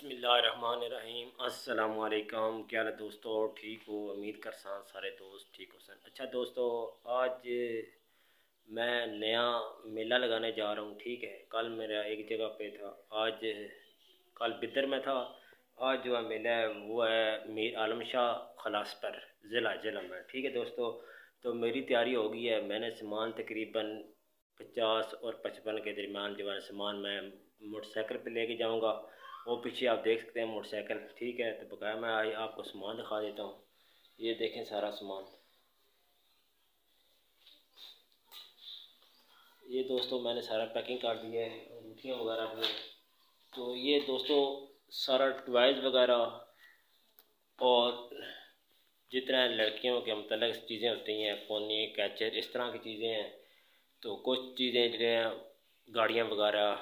बिस्मिल्लाहिर्रहमानिर्रहीम। अस्सलाम वालेकुम। क्या हाल है दोस्तों? ठीक हो? उम्मीद कर सारे दोस्त ठीक हो सन। अच्छा दोस्तों, आज मैं नया मेला लगाने जा रहा हूँ। ठीक है, कल मेरा एक जगह पे था, आज कल बिदर में था। आज जो है मेला है वो है मीर आलम शाह खलास पर ज़िला में। ठीक है दोस्तों, तो मेरी तैयारी हो गई है। मैंने सामान तकरीबन 50 और 55 के दरमियान जो है सामान मैं मोटरसाइकिल पे लेके जाऊंगा। वो पीछे आप देख सकते हैं मोटरसाइकिल। ठीक है, तो बकाया मैं आज आपको सामान दिखा देता हूँ। ये देखें सारा सामान। ये दोस्तों मैंने सारा पैकिंग कर दिया है, अंगूठियाँ वगैरह भी। तो ये दोस्तों सारा टॉयज़ वगैरह और जितना लड़कियों के मतलब चीज़ें होती हैं, पोनी कैचर इस तरह की चीज़ें हैं। तो कुछ चीज़ें जो हैं गाड़ियाँ वगैरह,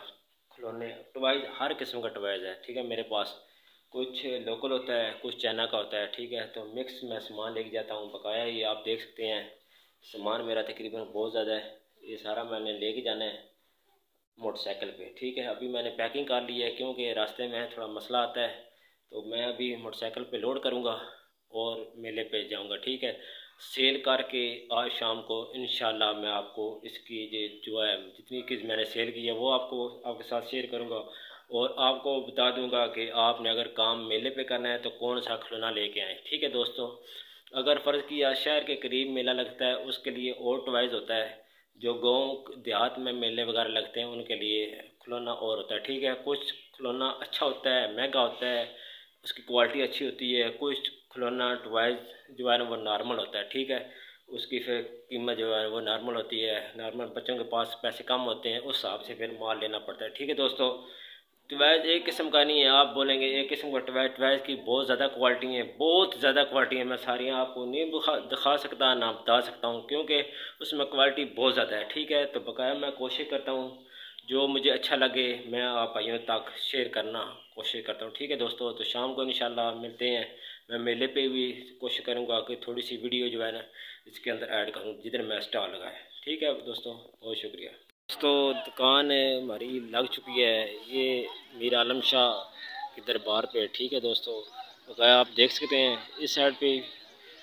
खिलौने, टॉयज़, हर किस्म का टॉयज़ है। ठीक है, मेरे पास कुछ लोकल होता है, कुछ चाइना का होता है। ठीक है, तो मिक्स मैं सामान लेके जाता हूँ बकाया। ये आप देख सकते हैं सामान मेरा तकरीबन बहुत ज़्यादा है। ये सारा मैंने लेके जाना है मोटरसाइकिल पे। ठीक है, अभी मैंने पैकिंग कर ली है क्योंकि रास्ते में थोड़ा मसला आता है। तो मैं अभी मोटरसाइकिल पे लोड करूँगा और मेले पे जाऊँगा। ठीक है, सेल करके आज शाम को इंशाल्लाह मैं आपको इसकी जो है जितनी चीज़ मैंने सेल की है वो आपके साथ शेयर करूँगा। और आपको बता दूँगा कि आपने अगर काम मेले पे करना है तो कौन सा खिलौना लेके आएँ। ठीक है दोस्तों, अगर फ़र्ज़ किया शहर के करीब मेला लगता है उसके लिए और टॉयज़ होता है। जो गाँव देहात में मेले वगैरह लगते हैं उनके लिए खिलौना और होता है। ठीक है, कुछ खिलौना अच्छा होता है, महंगा होता है, उसकी क्वालिटी अच्छी होती है। कुछ खिलौना टॉयज़ जो है ना वो नॉर्मल होता है। ठीक है, उसकी फिर कीमत जो है वो नॉर्मल होती है। नॉर्मल बच्चों के पास पैसे कम होते हैं, उस हिसाब से फिर माल लेना पड़ता है। ठीक है दोस्तों, ट्वेल्थ एक किस्म का नहीं है। आप बोलेंगे एक किस्म का ट्वेल्थ की बहुत ज़्यादा क्वालिटी है, बहुत ज़्यादा क्वालिटी है। मैं सारी आपको नहीं दिखा सकता ना बता सकता हूँ क्योंकि उसमें क्वालिटी बहुत ज़्यादा है। ठीक है, तो बकाया मैं कोशिश करता हूँ जो मुझे अच्छा लगे मैं आप भाइयों तक शेयर करना कोशिश करता हूँ। ठीक है दोस्तों, तो शाम को इंशाल्लाह मिलते हैं। मैं मेले पे भी कोशिश करूँगा कि थोड़ी सी वीडियो जो है ना इसके अंदर ऐड करूँ जिधर मैं स्टॉल लगाए। ठीक है दोस्तों, बहुत शुक्रिया दोस्तों। दुकान हमारी लग चुकी है, ये मीर आलम शाह की दरबार पे। ठीक है दोस्तों, तो आप देख सकते हैं इस साइड पे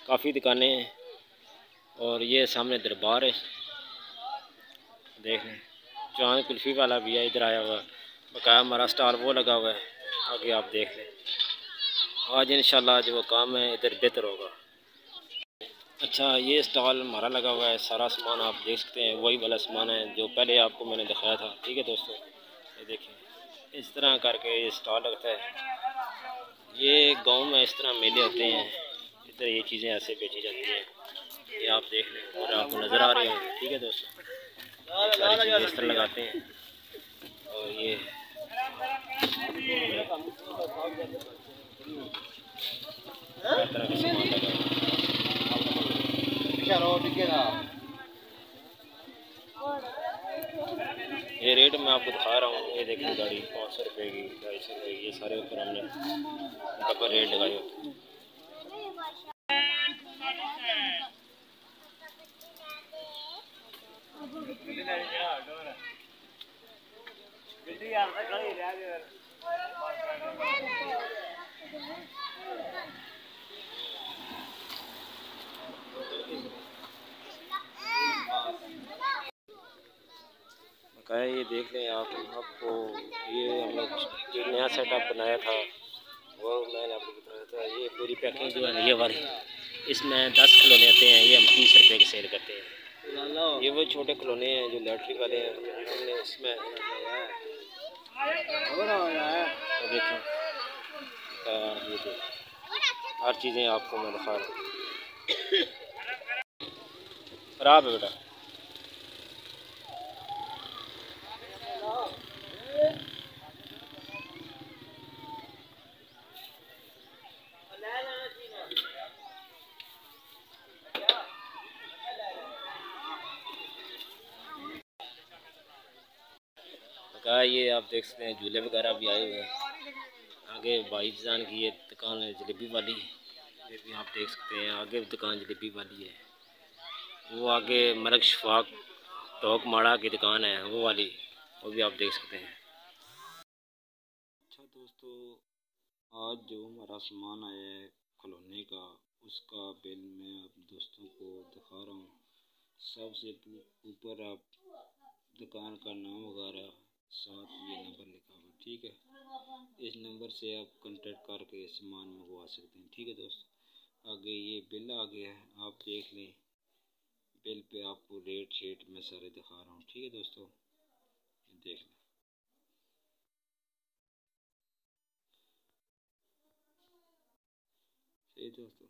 काफ़ी दुकानें हैं और ये सामने दरबार है। देख लें, चांद कुल्फ़ी वाला भी है इधर आया हुआ। बकाया हमारा स्टॉल वो लगा हुआ है, आगे आप देख लें। आज इंशाल्लाह जो काम है इधर बेहतर होगा। अच्छा, ये स्टॉल हमारा लगा हुआ है, सारा सामान आप देख सकते हैं वही वाला सामान है जो पहले आपको मैंने दिखाया था। ठीक है दोस्तों, ये देखें इस तरह करके ये स्टॉल लगता है। ये गांव में इस तरह मेले होते हैं, इधर ये चीज़ें ऐसे बेची जाती हैं। ये आप देख लें और आपको नज़र आ रहे होंगे। ठीक है दोस्तों, सारी चीज़ें इस तरह लगाते हैं और ये हर तरह का सामान लगा हुआ है। ये रेट मैं आपको दिखा रहा हूँ। ये देखें गाड़ी 500 रुपये की, 250 रुपये की, ये सारे ऊपर हमने डब्बा रेट लगाए होते हैं। ये देख लें आपको ये हमने जो नया सेटअप बनाया था वो मैंने आपको बताया था। ये पूरी पैकिंग जो है ना ये वाली, इसमें 10 खिलौने आते हैं। ये हम 30 रुपये की सेल करते हैं। ये वो छोटे खिलौने हैं जो लैटरी वाले हैं, हमने इसमें तो देखें हर चीज़ें आपको मैं दिखा रहा हूँ। खराब है बेटा। ये आप देख सकते हैं झूले वगैरह भी आए हुए हैं। आगे भाईजान की ये दुकान है जलेबी वाली, ये भी आप देख सकते हैं। आगे भी दुकान जलेबी वाली है। वो आगे मलक शफाक टोक माड़ा की दुकान है वो वाली, वो भी आप देख सकते हैं। अच्छा दोस्तों, आज जो हमारा सामान आया है खिलौने का, उसका बिल मैं आप दोस्तों को दिखा रहा हूँ। सबसे ऊपर आप दुकान का नाम वगैरह, साथ ये नंबर लिखा हुआ, ठीक है। इस नंबर से आप कांटेक्ट करके सामान मंगवा सकते हैं, ठीक है दोस्तों। आगे ये बिल आ गया है, आप देख लें। बिल पे आपको रेट शेट मैं सारे दिखा रहा हूँ, ठीक है दोस्तों, देख लें। सही दोस्तों।